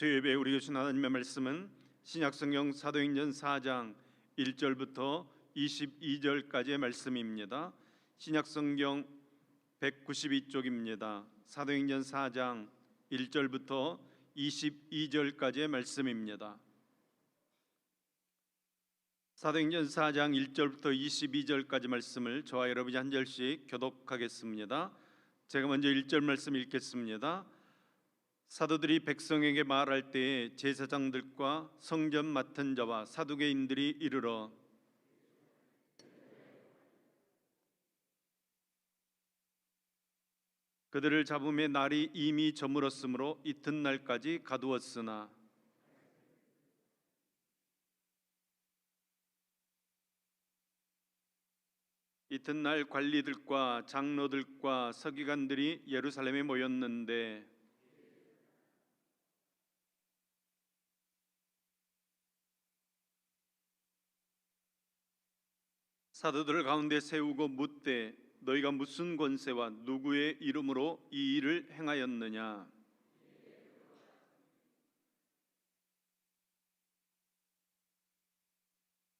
수요예배 우리 주신 하나님의 말씀은 신약성경 사도행전 4장 1절부터 22절까지의 말씀입니다. 신약성경 192쪽입니다. 사도행전 4장 1절부터 22절까지의 말씀입니다. 사도행전 4장 1절부터 22절까지 말씀을 저와 여러분이 한 절씩 교독하겠습니다. 제가 먼저 1절 말씀 읽겠습니다. 사도들이 백성에게 말할 때에 제사장들과 성전 맡은 자와 사두개인들이 이르러 그들을 잡음에 날이 이미 저물었으므로 이튿날까지 가두었으나 이튿날 관리들과 장로들과 서기관들이 예루살렘에 모였는데 사도들 가운데 세우고 묻되 너희가 무슨 권세와 누구의 이름으로 이 일을 행하였느냐?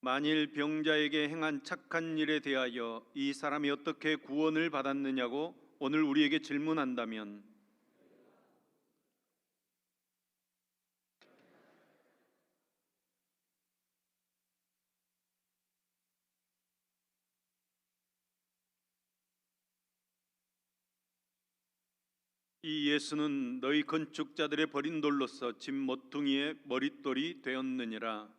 만일 병자에게 행한 착한 일에 대하여 이 사람이 어떻게 구원을 받았느냐고 오늘 우리에게 질문한다면 이 예수는 너희 건축자들의 버린 돌로서 집 모퉁이의 머릿돌이 되었느니라.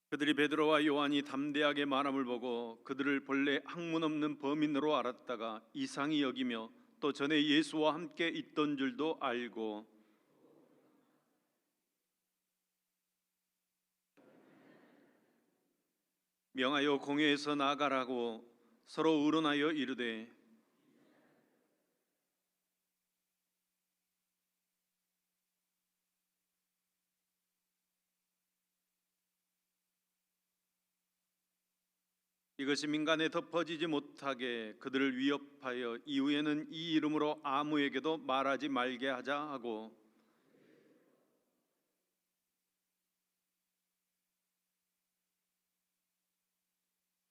그들이 베드로와 요한이 담대하게 말함을 보고 그들을 본래 학문 없는 범인으로 알았다가 이상히 여기며 또 전에 예수와 함께 있던 줄도 알고 명하여 공회에서 나가라고 서로 의논하여 이르되 이것이 민간에 덮어지지 못하게 그들을 위협하여 이후에는 이 이름으로 아무에게도 말하지 말게 하자 하고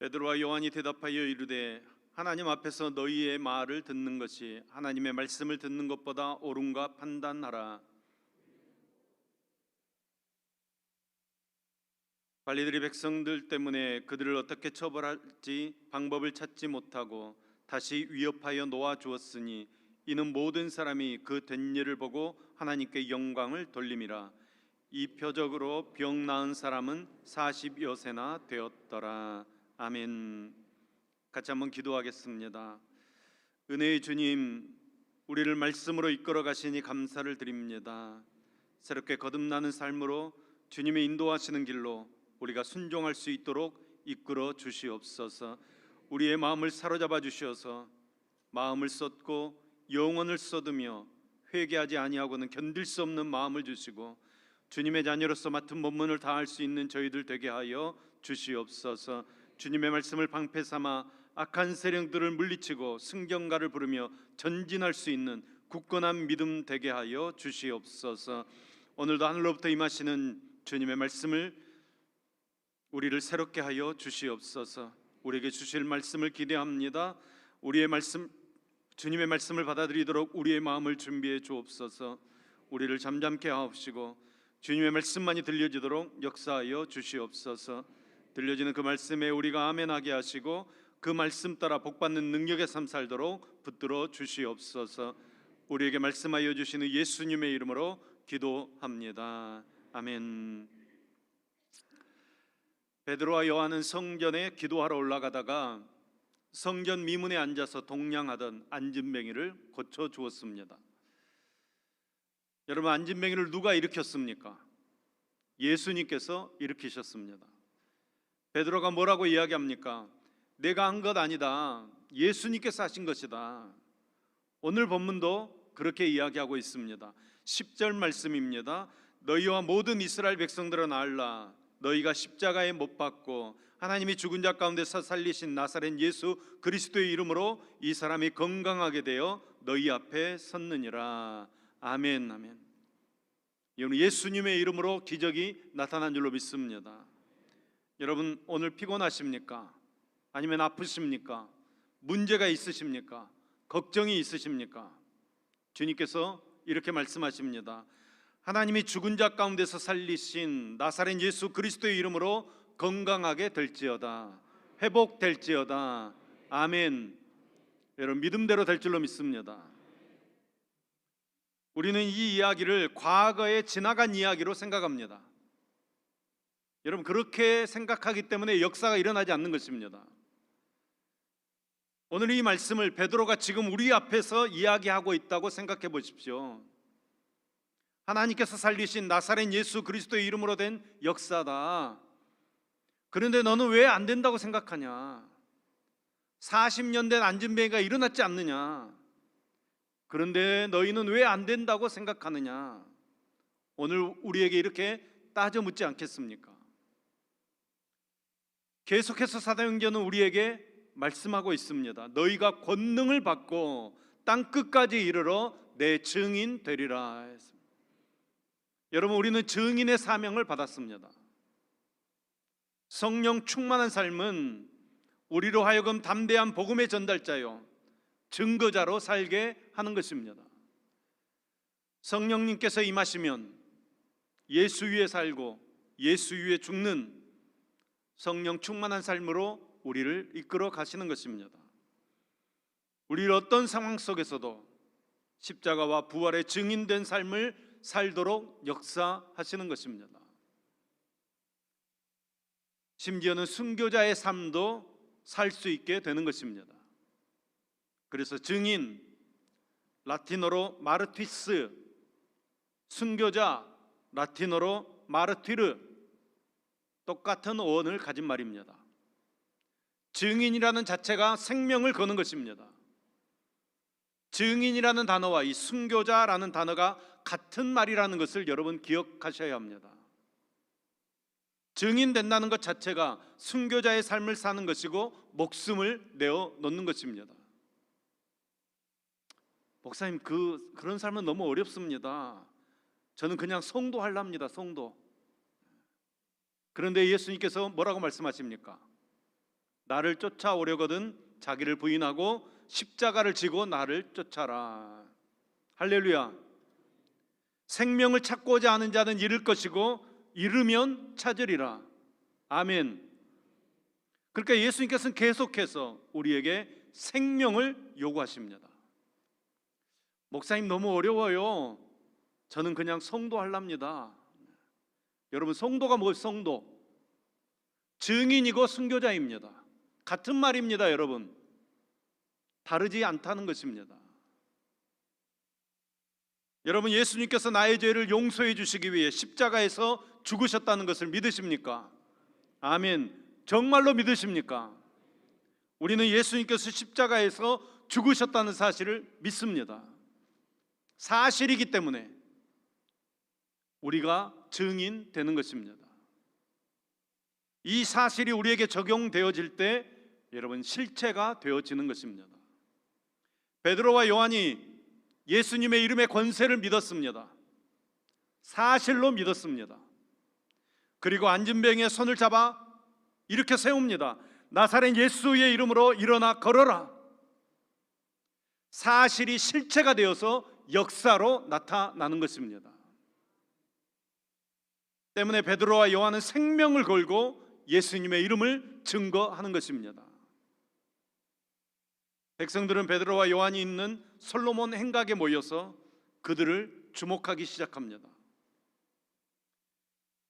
베드로와 요한이 대답하여 이르되 하나님 앞에서 너희의 말을 듣는 것이 하나님의 말씀을 듣는 것보다 옳은가 판단하라. 관리들이 백성들 때문에 그들을 어떻게 처벌할지 방법을 찾지 못하고 다시 위협하여 놓아 주었으니 이는 모든 사람이 그 된 일을 보고 하나님께 영광을 돌림이라. 이 표적으로 병 나은 사람은 40여 세나 되었더라. 아멘. 같이 한번 기도하겠습니다. 은혜의 주님, 우리를 말씀으로 이끌어 가시니 감사를 드립니다. 새롭게 거듭나는 삶으로 주님의 인도하시는 길로 우리가 순종할 수 있도록 이끌어 주시옵소서. 우리의 마음을 사로잡아 주셔서 마음을 쏟고 영혼을 쏟으며 회개하지 아니하고는 견딜 수 없는 마음을 주시고 주님의 자녀로서 맡은 본분을 다할 수 있는 저희들 되게 하여 주시옵소서. 주님의 말씀을 방패 삼아 악한 세력들을 물리치고 승경가를 부르며 전진할 수 있는 굳건한 믿음 되게 하여 주시옵소서. 오늘도 하늘로부터 임하시는 주님의 말씀을 우리를 새롭게 하여 주시옵소서. 우리에게 주실 말씀을 기대합니다. 우리의 말씀, 주님의 말씀을 받아들이도록 우리의 마음을 준비해 주옵소서. 우리를 잠잠케 하옵시고 주님의 말씀만이 들려지도록 역사하여 주시옵소서. 들려지는 그 말씀에 우리가 아멘하게 하시고 그 말씀 따라 복받는 능력의 삶 살도록 붙들어 주시옵소서. 우리에게 말씀하여 주시는 예수님의 이름으로 기도합니다. 아멘. 베드로와 요한은 성전에 기도하러 올라가다가 성전 미문에 앉아서 동냥하던 안진뱅이를 고쳐 주었습니다. 여러분, 안진뱅이를 누가 일으켰습니까? 예수님께서 일으키셨습니다. 베드로가 뭐라고 이야기합니까? 내가 한 것 아니다. 예수님께서 하신 것이다. 오늘 본문도 그렇게 이야기하고 있습니다. 10절 말씀입니다. 너희와 모든 이스라엘 백성들은 알라. 너희가 십자가에 못 박고 하나님이 죽은 자 가운데서 살리신 나사렛 예수 그리스도의 이름으로 이 사람이 건강하게 되어 너희 앞에 섰느니라. 아멘. 아멘. 여러분, 예수님의 이름으로 기적이 나타난 줄로 믿습니다. 여러분, 오늘 피곤하십니까? 아니면 아프십니까? 문제가 있으십니까? 걱정이 있으십니까? 주님께서 이렇게 말씀하십니다. 하나님이 죽은 자 가운데서 살리신 나사렛 예수 그리스도의 이름으로 건강하게 될지어다. 회복될지어다. 아멘. 여러분, 믿음대로 될 줄로 믿습니다. 우리는 이 이야기를 과거에 지나간 이야기로 생각합니다. 여러분, 그렇게 생각하기 때문에 역사가 일어나지 않는 것입니다. 오늘 이 말씀을 베드로가 지금 우리 앞에서 이야기하고 있다고 생각해 보십시오. 하나님께서 살리신 나사렛 예수 그리스도의 이름으로 된 역사다. 그런데 너는 왜 안 된다고 생각하냐? 40년 된 안진뱅이가 일어났지 않느냐? 그런데 너희는 왜 안 된다고 생각하느냐? 오늘 우리에게 이렇게 따져 묻지 않겠습니까? 계속해서 사도행전은 우리에게 말씀하고 있습니다. 너희가 권능을 받고 땅 끝까지 이르러 내 증인 되리라 했습니다. 여러분, 우리는 증인의 사명을 받았습니다. 성령 충만한 삶은 우리로 하여금 담대한 복음의 전달자요 증거자로 살게 하는 것입니다. 성령님께서 임하시면 예수 위에 살고 예수 위에 죽는 성령 충만한 삶으로 우리를 이끌어 가시는 것입니다. 우리를 어떤 상황 속에서도 십자가와 부활의 증인된 삶을 살도록 역사하시는 것입니다. 심지어는 순교자의 삶도 살 수 있게 되는 것입니다. 그래서 증인, 라틴어로 마르티스, 순교자, 라틴어로 마르티르, 똑같은 어원을 가진 말입니다. 증인이라는 자체가 생명을 거는 것입니다. 증인이라는 단어와 이 순교자라는 단어가 같은 말이라는 것을 여러분 기억하셔야 합니다. 증인된다는 것 자체가 순교자의 삶을 사는 것이고 목숨을 내어 놓는 것입니다. 목사님, 그런 삶은 너무 어렵습니다. 저는 그냥 성도하랍니다. 성도. 그런데 예수님께서 뭐라고 말씀하십니까? 나를 쫓아오려거든 자기를 부인하고 십자가를 지고 나를 쫓아라. 할렐루야. 생명을 찾고자 하는 자는 잃을 것이고 잃으면 찾으리라. 아멘. 그러니까 예수님께서는 계속해서 우리에게 생명을 요구하십니다. 목사님, 너무 어려워요. 저는 그냥 성도하랍니다. 여러분, 성도가 뭐예요? 성도 증인이고 순교자입니다. 같은 말입니다. 여러분, 다르지 않다는 것입니다. 여러분, 예수님께서 나의 죄를 용서해 주시기 위해 십자가에서 죽으셨다는 것을 믿으십니까? 아멘. 정말로 믿으십니까? 우리는 예수님께서 십자가에서 죽으셨다는 사실을 믿습니다. 사실이기 때문에 우리가 증인되는 것입니다. 이 사실이 우리에게 적용되어질 때 여러분 실체가 되어지는 것입니다. 베드로와 요한이 예수님의 이름의 권세를 믿었습니다. 사실로 믿었습니다. 그리고 안진뱅이의 손을 잡아 이렇게 세웁니다. 나사렛 예수의 이름으로 일어나 걸어라. 사실이 실체가 되어서 역사로 나타나는 것입니다. 때문에 베드로와 요한은 생명을 걸고 예수님의 이름을 증거하는 것입니다. 백성들은 베드로와 요한이 있는 솔로몬 행각에 모여서 그들을 주목하기 시작합니다.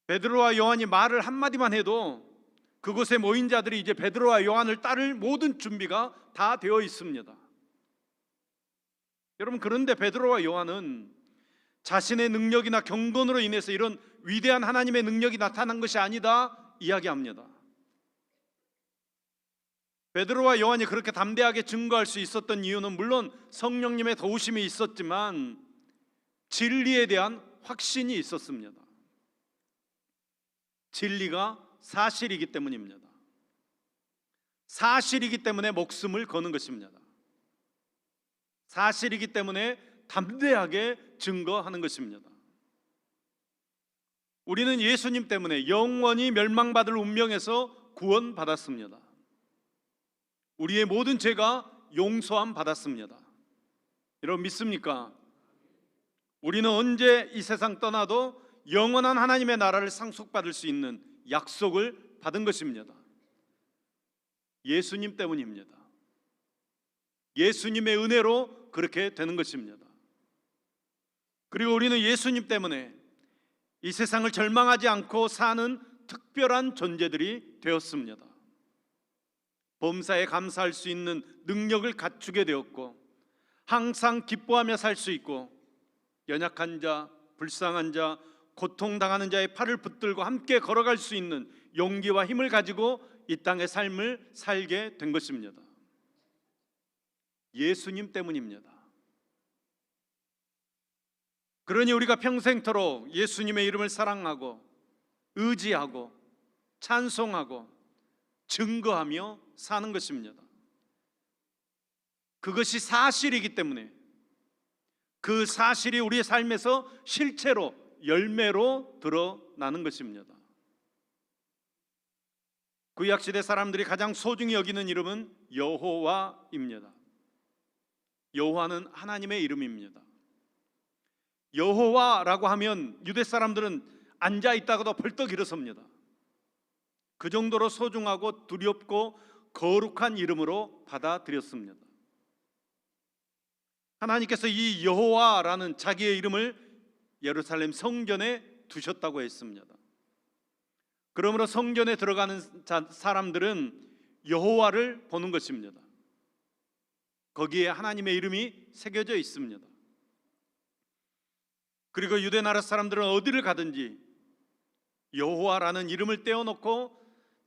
베드로와 요한이 말을 한마디만 해도 그곳에 모인 자들이 이제 베드로와 요한을 따를 모든 준비가 다 되어 있습니다. 여러분, 그런데 베드로와 요한은 자신의 능력이나 경건으로 인해서 이런 위대한 하나님의 능력이 나타난 것이 아니다 이야기합니다. 베드로와 요한이 그렇게 담대하게 증거할 수 있었던 이유는 물론 성령님의 도우심이 있었지만 진리에 대한 확신이 있었습니다. 진리가 사실이기 때문입니다. 사실이기 때문에 목숨을 거는 것입니다. 사실이기 때문에 담대하게 증거하는 것입니다. 우리는 예수님 때문에 영원히 멸망받을 운명에서 구원받았습니다. 우리의 모든 죄가 용서함 받았습니다. 여러분 믿습니까? 우리는 언제 이 세상 떠나도 영원한 하나님의 나라를 상속받을 수 있는 약속을 받은 것입니다. 예수님 때문입니다. 예수님의 은혜로 그렇게 되는 것입니다. 그리고 우리는 예수님 때문에 이 세상을 절망하지 않고 사는 특별한 존재들이 되었습니다. 범사에 감사할 수 있는 능력을 갖추게 되었고, 항상 기뻐하며 살 수 있고, 연약한 자, 불쌍한 자, 고통당하는 자의 팔을 붙들고 함께 걸어갈 수 있는 용기와 힘을 가지고 이 땅의 삶을 살게 된 것입니다. 예수님 때문입니다. 그러니 우리가 평생토록 예수님의 이름을 사랑하고 의지하고 찬송하고 증거하며 사는 것입니다. 그것이 사실이기 때문에 그 사실이 우리의 삶에서 실체로 열매로 드러나는 것입니다. 구약시대 사람들이 가장 소중히 여기는 이름은 여호와입니다. 여호와는 하나님의 이름입니다. 여호와라고 하면 유대 사람들은 앉아 있다가도 벌떡 일어섭니다. 그 정도로 소중하고 두렵고 거룩한 이름으로 받아들였습니다. 하나님께서 이 여호와라는 자기의 이름을 예루살렘 성전에 두셨다고 했습니다. 그러므로 성전에 들어가는 사람들은 여호와를 보는 것입니다. 거기에 하나님의 이름이 새겨져 있습니다. 그리고 유대 나라 사람들은 어디를 가든지 여호와라는 이름을 떼어놓고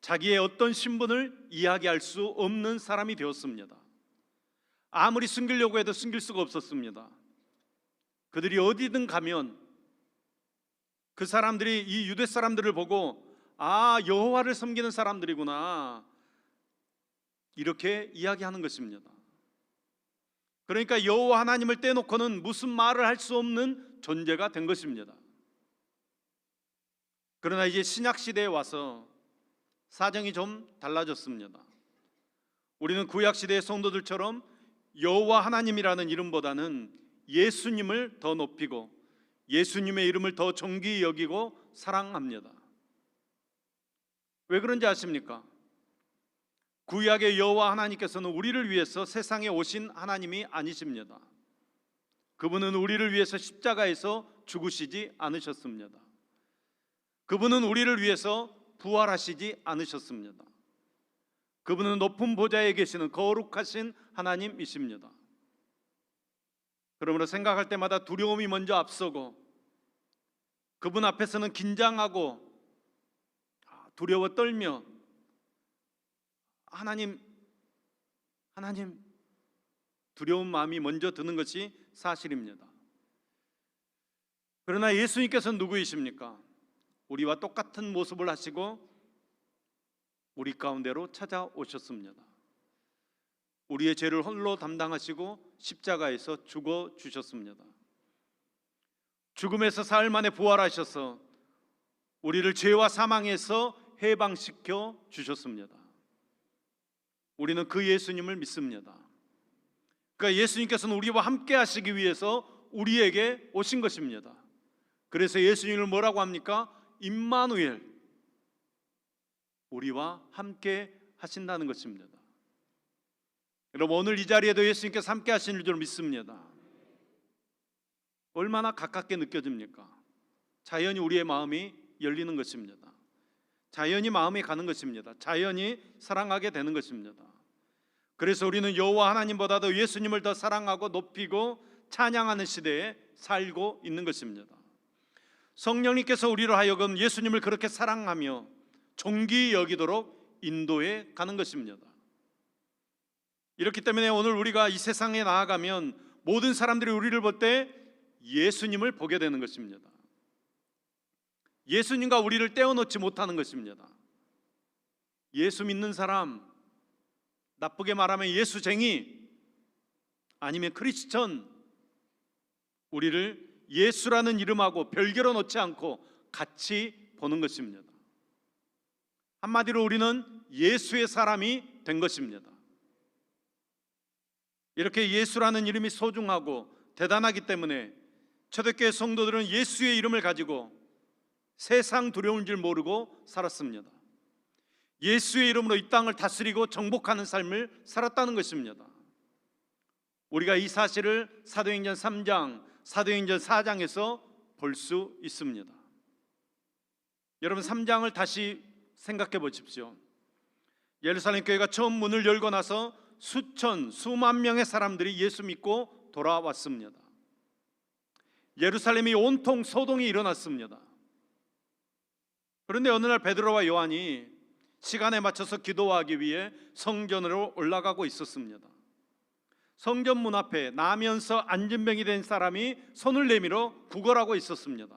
자기의 어떤 신분을 이야기할 수 없는 사람이 되었습니다. 아무리 숨기려고 해도 숨길 수가 없었습니다. 그들이 어디든 가면 그 사람들이 이 유대 사람들을 보고 아, 여호와를 섬기는 사람들이구나, 이렇게 이야기하는 것입니다. 그러니까 여호와 하나님을 떼놓고는 무슨 말을 할 수 없는 존재가 된 것입니다. 그러나 이제 신약 시대에 와서 사정이 좀 달라졌습니다. 우리는 구약 시대의 성도들처럼 여호와 하나님이라는 이름보다는 예수님을 더 높이고 예수님의 이름을 더 존귀히 여기고 사랑합니다. 왜 그런지 아십니까? 구약의 여호와 하나님께서는 우리를 위해서 세상에 오신 하나님이 아니십니다. 그분은 우리를 위해서 십자가에서 죽으시지 않으셨습니다. 그분은 우리를 위해서 부활하시지 않으셨습니다. 그분은 높은 보좌에 계시는 거룩하신 하나님이십니다. 그러므로 생각할 때마다 두려움이 먼저 앞서고 그분 앞에서는 긴장하고 두려워 떨며 하나님 두려운 마음이 먼저 드는 것이 사실입니다. 그러나 예수님께서는 누구이십니까? 우리와 똑같은 모습을 하시고 우리 가운데로 찾아오셨습니다. 우리의 죄를 홀로 담당하시고 십자가에서 죽어 주셨습니다. 죽음에서 사흘 만에 부활하셔서 우리를 죄와 사망에서 해방시켜 주셨습니다. 우리는 그 예수님을 믿습니다. 그러니까 예수님께서는 우리와 함께 하시기 위해서 우리에게 오신 것입니다. 그래서 예수님을 뭐라고 합니까? 임마누엘, 우리와 함께 하신다는 것입니다. 여러분, 오늘 이 자리에도 예수님께서 함께 하시는 줄 믿습니다. 얼마나 가깝게 느껴집니까? 자연히 우리의 마음이 열리는 것입니다. 자연히 마음이 가는 것입니다. 자연히 사랑하게 되는 것입니다. 그래서 우리는 여호와 하나님보다도 예수님을 더 사랑하고 높이고 찬양하는 시대에 살고 있는 것입니다. 성령님께서 우리로 하여금 예수님을 그렇게 사랑하며 존귀히 여기도록 인도해 가는 것입니다. 이렇기 때문에 오늘 우리가 이 세상에 나아가면 모든 사람들이 우리를 볼 때 예수님을 보게 되는 것입니다. 예수님과 우리를 떼어놓지 못하는 것입니다. 예수 믿는 사람, 나쁘게 말하면 예수쟁이, 아니면 크리스천, 우리를 예수라는 이름하고 별개로 놓지 않고 같이 보는 것입니다. 한마디로 우리는 예수의 사람이 된 것입니다. 이렇게 예수라는 이름이 소중하고 대단하기 때문에 초대교회 성도들은 예수의 이름을 가지고 세상 두려운 줄 모르고 살았습니다. 예수의 이름으로 이 땅을 다스리고 정복하는 삶을 살았다는 것입니다. 우리가 이 사실을 사도행전 3장, 사도행전 4장에서 볼 수 있습니다. 여러분, 3장을 다시 생각해 보십시오. 예루살렘 교회가 처음 문을 열고 나서 수만 명의 사람들이 예수 믿고 돌아왔습니다. 예루살렘이 온통 소동이 일어났습니다. 그런데 어느 날 베드로와 요한이 시간에 맞춰서 기도하기 위해 성전으로 올라가고 있었습니다. 성전 문 앞에 나면서 안진병이 된 사람이 손을 내밀어 구걸하고 있었습니다.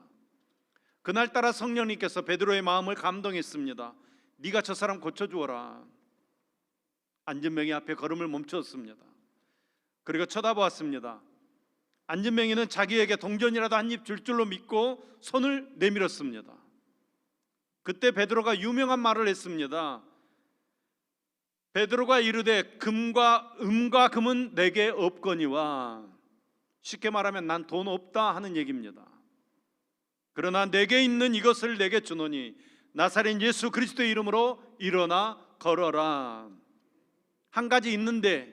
그날따라 성령님께서 베드로의 마음을 감동했습니다. 네가 저 사람 고쳐주어라. 안진병이 앞에 걸음을 멈추었습니다. 그리고 쳐다보았습니다. 안진병이는 자기에게 동전이라도 한 입 줄 줄로 믿고 손을 내밀었습니다. 그때 베드로가 유명한 말을 했습니다. 베드로가 이르되 금과 금은 내게 없거니와, 쉽게 말하면 난 돈 없다 하는 얘기입니다. 그러나 내게 있는 이것을 내게 주노니 나사렛 예수 그리스도의 이름으로 일어나 걸어라. 한 가지 있는데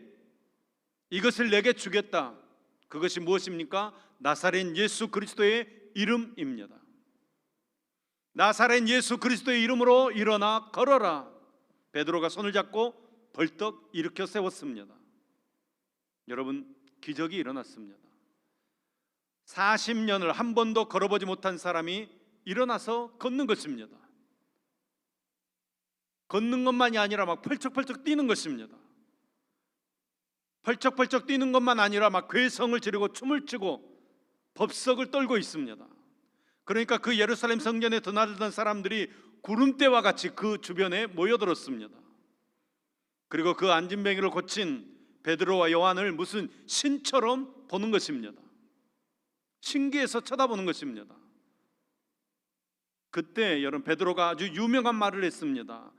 이것을 내게 주겠다. 그것이 무엇입니까? 나사렛 예수 그리스도의 이름입니다. 나사렛 예수 그리스도의 이름으로 일어나 걸어라. 베드로가 손을 잡고 벌떡 일으켜 세웠습니다. 여러분, 기적이 일어났습니다. 40년을 한 번도 걸어보지 못한 사람이 일어나서 걷는 것입니다. 걷는 것만이 아니라 막 펄쩍펄쩍 뛰는 것입니다. 펄쩍펄쩍 뛰는 것만 아니라 막 괴성을 지르고 춤을 추고 법석을 떨고 있습니다. 그러니까 그 예루살렘 성전에 드나들던 사람들이 구름대와 같이 그 주변에 모여들었습니다. 그리고 그 안진뱅이를 고친 베드로와 요한을 무슨 신처럼 보는 것입니다. 신기해서 쳐다보는 것입니다. 그때 여러분, 베드로가 아주 유명한 말을 했습니다.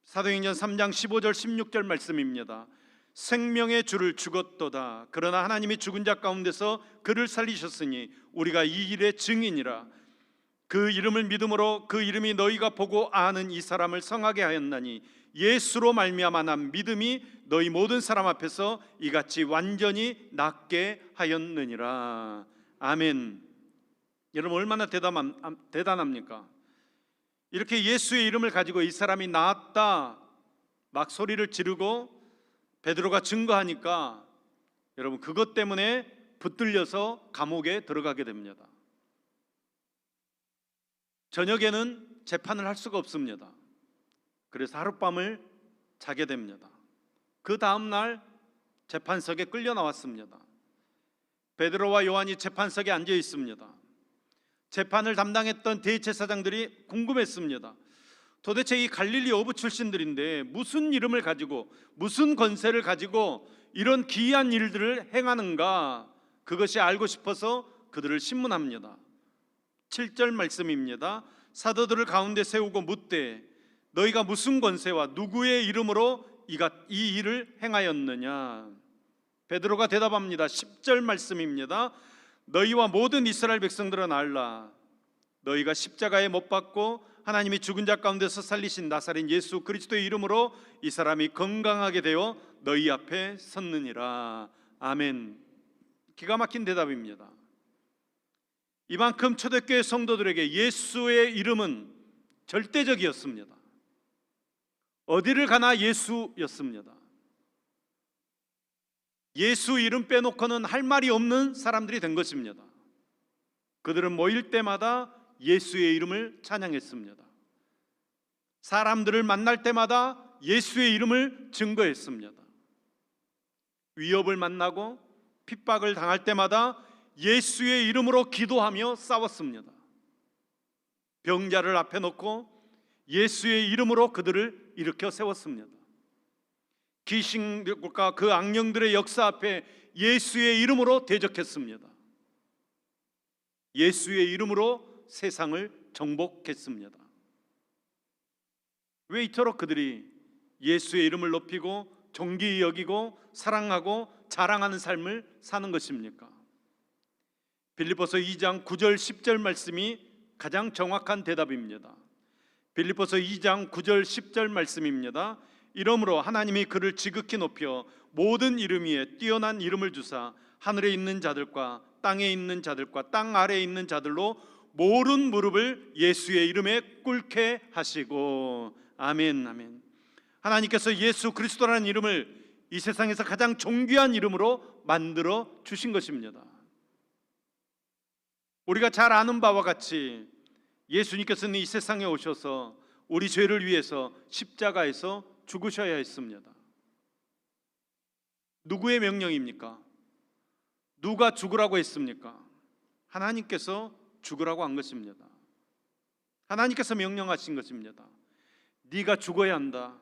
사도행전 3장 15절 16절 말씀입니다. 생명의 주를 죽었도다. 그러나 하나님이 죽은 자 가운데서 그를 살리셨으니 우리가 이 일의 증인이라. 그 이름을 믿음으로 그 이름이 너희가 보고 아는 이 사람을 성하게 하였나니 예수로 말미암아 난 믿음이 너희 모든 사람 앞에서 이같이 완전히 낫게 하였느니라. 아멘. 여러분, 얼마나 대단합니까? 이렇게 예수의 이름을 가지고 이 사람이 나았다 막 소리를 지르고 베드로가 증거하니까 여러분, 그것 때문에 붙들려서 감옥에 들어가게 됩니다. 저녁에는 재판을 할 수가 없습니다. 그래서 하룻밤을 자게 됩니다. 그 다음날 재판석에 끌려 나왔습니다. 베드로와 요한이 재판석에 앉아 있습니다. 재판을 담당했던 대제사장들이 궁금했습니다. 도대체 이 갈릴리 어부 출신들인데 무슨 이름을 가지고 무슨 권세를 가지고 이런 기이한 일들을 행하는가, 그것이 알고 싶어서 그들을 신문합니다. 7절 말씀입니다. 사도들을 가운데 세우고 묻되 너희가 무슨 권세와 누구의 이름으로 이 일을 행하였느냐. 베드로가 대답합니다. 10절 말씀입니다. 너희와 모든 이스라엘 백성들은 알라. 너희가 십자가에 못 박고 하나님이 죽은 자 가운데서 살리신 나사렛 예수 그리스도의 이름으로 이 사람이 건강하게 되어 너희 앞에 섰느니라. 아멘. 기가 막힌 대답입니다. 이만큼 초대교회 성도들에게 예수의 이름은 절대적이었습니다. 어디를 가나 예수였습니다. 예수 이름 빼놓고는 할 말이 없는 사람들이 된 것입니다. 그들은 모일 때마다 예수의 이름을 찬양했습니다. 사람들을 만날 때마다 예수의 이름을 증거했습니다. 위협을 만나고 핍박을 당할 때마다 예수의 이름으로 기도하며 싸웠습니다. 병자를 앞에 놓고 예수의 이름으로 그들을 일으켜 세웠습니다. 귀신과 그 악령들의 역사 앞에 예수의 이름으로 대적했습니다. 예수의 이름으로 세상을 정복했습니다. 왜 이토록 그들이 예수의 이름을 높이고 존귀히 여기고 사랑하고 자랑하는 삶을 사는 것입니까? 빌립보서 2장 9절 10절 말씀이 가장 정확한 대답입니다. 빌립보서 2장 9절 10절 말씀입니다. 이러므로 하나님이 그를 지극히 높여 모든 이름 위에 뛰어난 이름을 주사 하늘에 있는 자들과 땅에 있는 자들과 땅 아래에 있는 자들로 모든 무릎을 예수의 이름에 꿇게 하시고. 아멘, 아멘. 하나님께서 예수 그리스도라는 이름을 이 세상에서 가장 존귀한 이름으로 만들어 주신 것입니다. 우리가 잘 아는 바와 같이 예수님께서는 이 세상에 오셔서 우리 죄를 위해서 십자가에서 죽으셔야 했습니다. 누구의 명령입니까? 누가 죽으라고 했습니까? 하나님께서 죽으라고 한 것입니다. 하나님께서 명령하신 것입니다. 네가 죽어야 한다.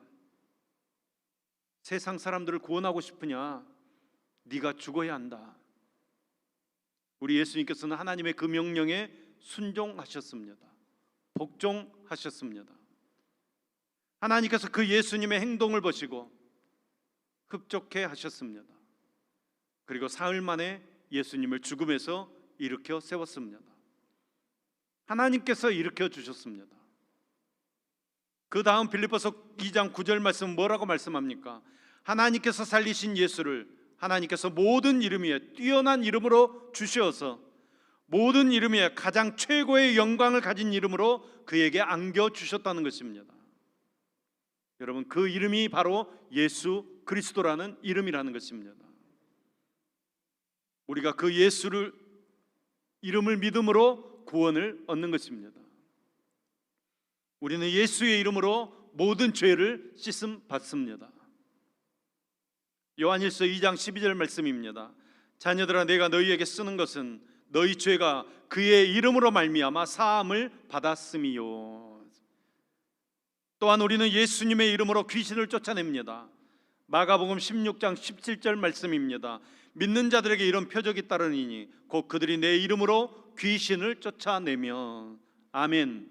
세상 사람들을 구원하고 싶으냐? 네가 죽어야 한다. 우리 예수님께서는 하나님의 그 명령에 순종하셨습니다. 복종하셨습니다. 하나님께서 그 예수님의 행동을 보시고 흡족해 하셨습니다. 그리고 사흘 만에 예수님을 죽음에서 일으켜 세웠습니다. 하나님께서 일으켜 주셨습니다. 그 다음 빌립보서 2장 9절 말씀 뭐라고 말씀합니까? 하나님께서 살리신 예수를 하나님께서 모든 이름 위에 뛰어난 이름으로 주셔서 모든 이름 위에 가장 최고의 영광을 가진 이름으로 그에게 안겨주셨다는 것입니다. 여러분, 그 이름이 바로 예수 그리스도라는 이름이라는 것입니다. 우리가 그 예수를 이름을 믿음으로 구원을 얻는 것입니다. 우리는 예수의 이름으로 모든 죄를 씻음 받습니다. 요한일서 2장 12절 말씀입니다. 자녀들아, 내가 너희에게 쓰는 것은 너희 죄가 그의 이름으로 말미암아 사함을 받았음이요. 또한 우리는 예수님의 이름으로 귀신을 쫓아냅니다. 마가복음 16장 17절 말씀입니다. 믿는 자들에게 이런 표적이 따르니니 곧 그들이 내 이름으로 귀신을 쫓아내며. 아멘.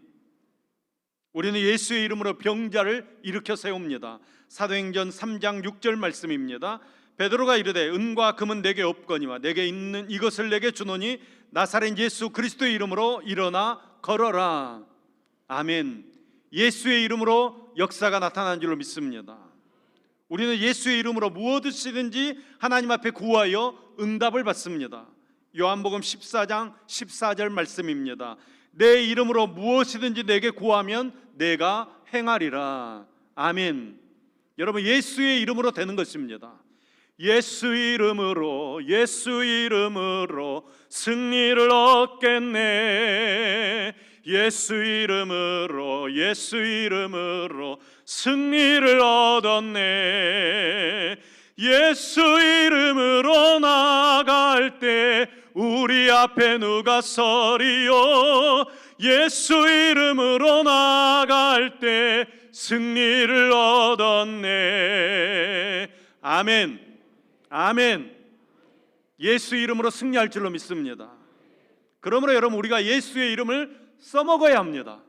우리는 예수의 이름으로 병자를 일으켜 세웁니다. 사도행전 3장 6절 말씀입니다. 베드로가 이르되 은과 금은 내게 없거니와 내게 있는 이것을 내게 주노니 나사렛 예수 그리스도의 이름으로 일어나 걸어라. 아멘. 예수의 이름으로 역사가 나타난 줄로 믿습니다. 우리는 예수의 이름으로 무엇이든지 하나님 앞에 구하여 응답을 받습니다. 요한복음 14장 14절 말씀입니다. 내 이름으로 무엇이든지 내게 구하면 내가 행하리라. 아멘. 여러분, 예수의 이름으로 되는 것입니다. 예수 이름으로 승리를 얻겠네. 예수 이름으로 승리를 얻었네. 예수 이름으로 나갈 때 우리 앞에 누가 서리요. 예수 이름으로 나갈 때 승리를 얻었네. 아멘. 아멘. 예수 이름으로 승리할 줄로 믿습니다. 그러므로 여러분, 우리가 예수의 이름을 써먹어야 합니다.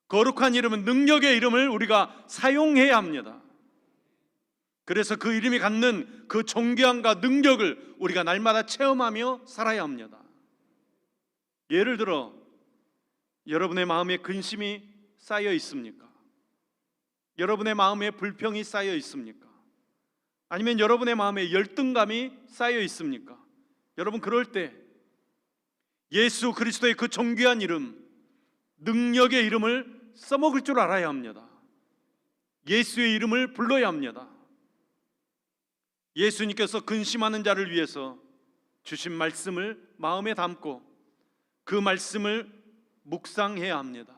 거룩한 이름은 능력의 이름을 우리가 사용해야 합니다. 그래서 그 이름이 갖는 그 존귀함과 능력을 우리가 날마다 체험하며 살아야 합니다. 예를 들어 여러분의 마음에 근심이 쌓여 있습니까? 여러분의 마음에 불평이 쌓여 있습니까? 아니면 여러분의 마음에 열등감이 쌓여 있습니까? 여러분, 그럴 때 예수 그리스도의 그 존귀한 이름, 능력의 이름을 써먹을 줄 알아야 합니다. 예수의 이름을 불러야 합니다. 예수님께서 근심하는 자를 위해서 주신 말씀을 마음에 담고 그 말씀을 묵상해야 합니다.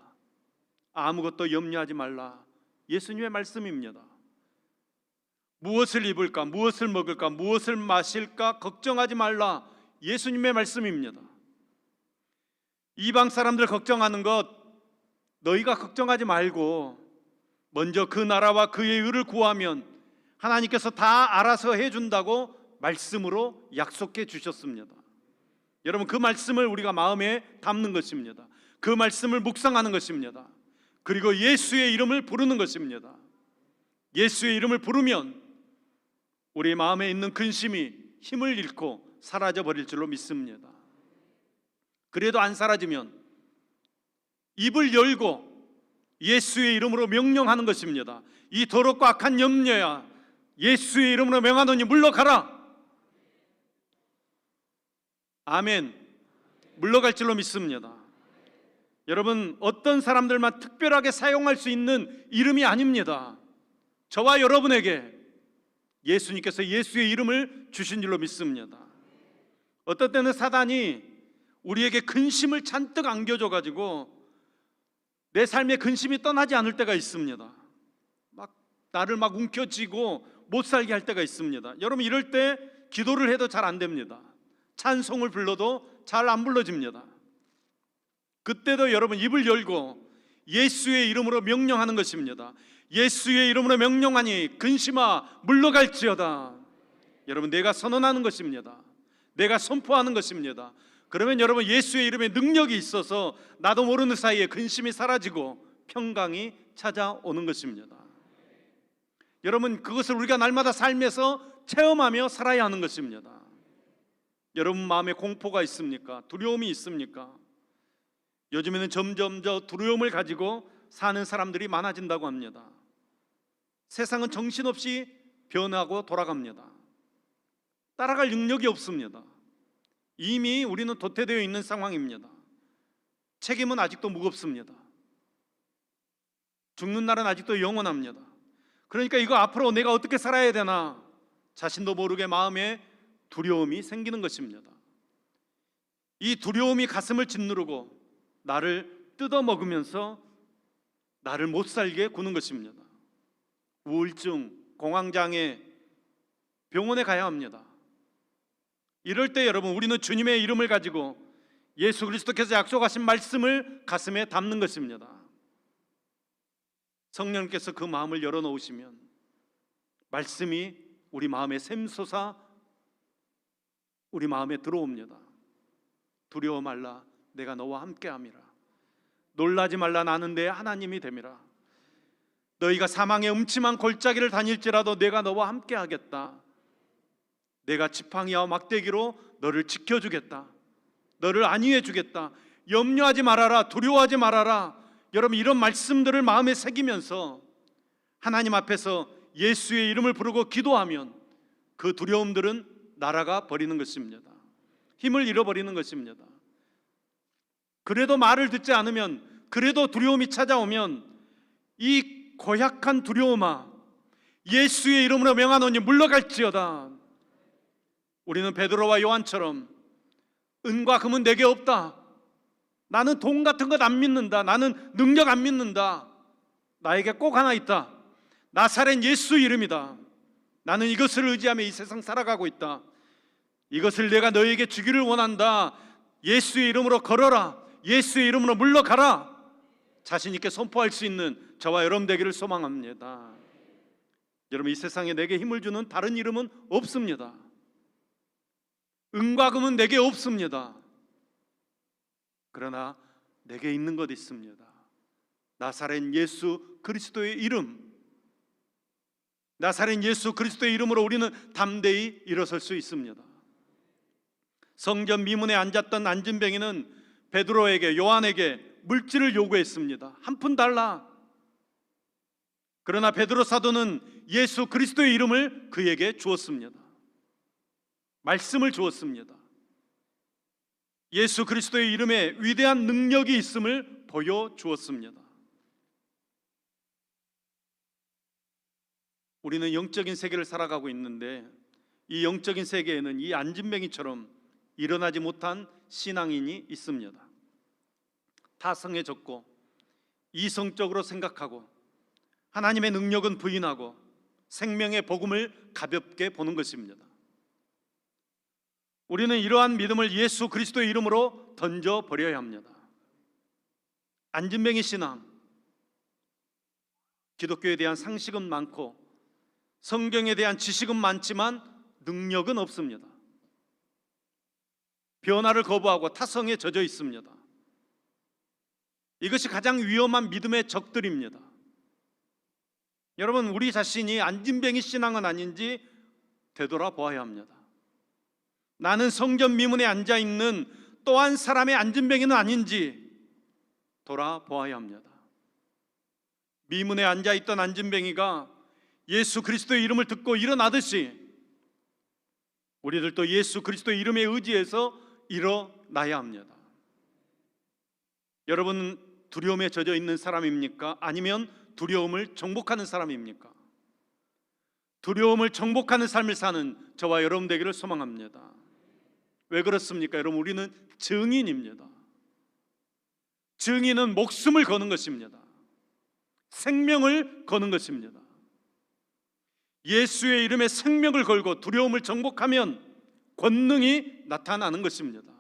아무것도 염려하지 말라. 예수님의 말씀입니다. 무엇을 입을까, 무엇을 먹을까, 무엇을 마실까 걱정하지 말라. 예수님의 말씀입니다. 이방 사람들 걱정하는 것 너희가 걱정하지 말고 먼저 그 나라와 그의 의를 구하면 하나님께서 다 알아서 해준다고 말씀으로 약속해 주셨습니다. 여러분, 그 말씀을 우리가 마음에 담는 것입니다. 그 말씀을 묵상하는 것입니다. 그리고 예수의 이름을 부르는 것입니다. 예수의 이름을 부르면 우리 마음에 있는 근심이 힘을 잃고 사라져 버릴 줄로 믿습니다. 그래도 안 사라지면 입을 열고 예수의 이름으로 명령하는 것입니다. 이 더럽고 악한 염려야, 예수의 이름으로 명하노니 물러가라. 아멘. 물러갈 줄로 믿습니다. 여러분, 어떤 사람들만 특별하게 사용할 수 있는 이름이 아닙니다. 저와 여러분에게 예수님께서 예수의 이름을 주신 줄로 믿습니다. 어떤 때는 사단이 우리에게 근심을 잔뜩 안겨줘가지고 내 삶의 근심이 떠나지 않을 때가 있습니다. 나를 움켜쥐고 못 살게 할 때가 있습니다. 여러분, 이럴 때 기도를 해도 잘 안 됩니다. 찬송을 불러도 잘 안 불러집니다. 그때도 여러분 입을 열고 예수의 이름으로 명령하는 것입니다. 예수의 이름으로 명령하니 근심아 물러갈지어다. 여러분, 내가 선언하는 것입니다. 내가 선포하는 것입니다. 그러면 여러분, 예수의 이름에 능력이 있어서 나도 모르는 사이에 근심이 사라지고 평강이 찾아오는 것입니다. 여러분, 그것을 우리가 날마다 삶에서 체험하며 살아야 하는 것입니다. 여러분 마음에 공포가 있습니까? 두려움이 있습니까? 요즘에는 점점 저 두려움을 가지고 사는 사람들이 많아진다고 합니다. 세상은 정신없이 변하고 돌아갑니다. 따라갈 능력이 없습니다. 이미 우리는 도태되어 있는 상황입니다. 책임은 아직도 무겁습니다. 죽는 날은 아직도 영원합니다. 그러니까 이거 앞으로 내가 어떻게 살아야 되나 자신도 모르게 마음에 두려움이 생기는 것입니다. 이 두려움이 가슴을 짓누르고 나를 뜯어먹으면서 나를 못 살게 구는 것입니다. 우울증, 공황장애, 병원에 가야 합니다. 이럴 때 여러분, 우리는 주님의 이름을 가지고 예수 그리스도께서 약속하신 말씀을 가슴에 담는 것입니다. 성령님께서 그 마음을 열어놓으시면 말씀이 우리 마음에 샘솟아 우리 마음에 들어옵니다. 두려워 말라, 내가 너와 함께함이라. 놀라지 말라, 나는 내 하나님이 됨이라. 너희가 사망의 음침한 골짜기를 다닐지라도 내가 너와 함께하겠다. 내가 지팡이와 막대기로 너를 지켜주겠다. 너를 안위해 주겠다. 염려하지 말아라, 두려워하지 말아라. 여러분, 이런 말씀들을 마음에 새기면서 하나님 앞에서 예수의 이름을 부르고 기도하면 그 두려움들은 날아가 버리는 것입니다. 힘을 잃어버리는 것입니다. 그래도 말을 듣지 않으면, 그래도 두려움이 찾아오면 이 고약한 두려움아, 예수의 이름으로 명하노니 물러갈지어다. 우리는 베드로와 요한처럼 은과 금은 내게 없다. 나는 돈 같은 것 안 믿는다. 나는 능력 안 믿는다. 나에게 꼭 하나 있다. 나사렛 예수 이름이다. 나는 이것을 의지하며 이 세상 살아가고 있다. 이것을 내가 너에게 주기를 원한다. 예수의 이름으로 걸어라. 예수의 이름으로 물러가라. 자신 있게 선포할 수 있는 저와 여러분 되기를 소망합니다. 여러분, 이 세상에 내게 힘을 주는 다른 이름은 없습니다. 은과 금은 내게 없습니다. 그러나 내게 있는 것 있습니다. 나사렛 예수 그리스도의 이름. 나사렛 예수 그리스도의 이름으로 우리는 담대히 일어설 수 있습니다. 성전 미문에 앉았던 안진뱅이는 베드로에게, 요한에게 물질을 요구했습니다. 한 푼 달라. 그러나 베드로 사도는 예수 그리스도의 이름을 그에게 주었습니다. 말씀을 주었습니다. 예수 그리스도의 이름에 위대한 능력이 있음을 보여주었습니다. 우리는 영적인 세계를 살아가고 있는데 이 영적인 세계에는 이 안진뱅이처럼 일어나지 못한 신앙인이 있습니다. 타성해졌고 이성적으로 생각하고 하나님의 능력은 부인하고 생명의 복음을 가볍게 보는 것입니다. 우리는 이러한 믿음을 예수 그리스도의 이름으로 던져버려야 합니다. 안진뱅이 신앙, 기독교에 대한 상식은 많고 성경에 대한 지식은 많지만 능력은 없습니다. 변화를 거부하고 타성에 젖어 있습니다. 이것이 가장 위험한 믿음의 적들입니다. 여러분, 우리 자신이 안진뱅이 신앙은 아닌지 되돌아보아야 합니다. 나는 성전 미문에 앉아있는 또한 사람의 안진뱅이는 아닌지 돌아보아야 합니다. 미문에 앉아있던 안진뱅이가 예수 그리스도의 이름을 듣고 일어나듯이 우리들도 예수 그리스도의 이름에 의지해서 일어나야 합니다. 여러분은 두려움에 젖어 있는 사람입니까? 아니면 두려움을 정복하는 사람입니까? 두려움을 정복하는 삶을 사는 저와 여러분 되기를 소망합니다. 왜 그렇습니까? 여러분, 우리는 증인입니다. 증인은 목숨을 거는 것입니다. 생명을 거는 것입니다. 예수의 이름에 생명을 걸고 두려움을 정복하면 권능이 나타나는 것입니다.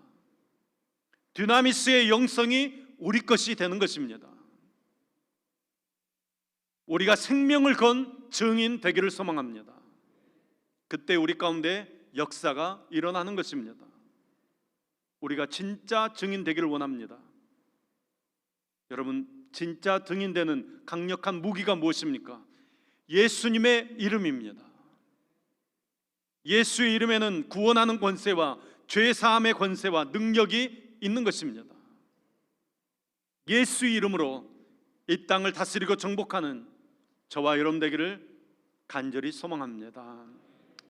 dynamis의 영성이 우리 것이 되는 것입니다. 우리가 생명을 건 증인 되기를 소망합니다. 그때 우리 가운데 역사가 일어나는 것입니다. 우리가 진짜 증인 되기를 원합니다. 여러분, 진짜 증인 되는 강력한 무기가 무엇입니까? 예수님의 이름입니다. 예수의 이름에는 구원하는 권세와 죄 사함의 권세와 능력이 있는 것입니다. 예수의 이름으로 이 땅을 다스리고 정복하는 저와 여러분 되기를 간절히 소망합니다.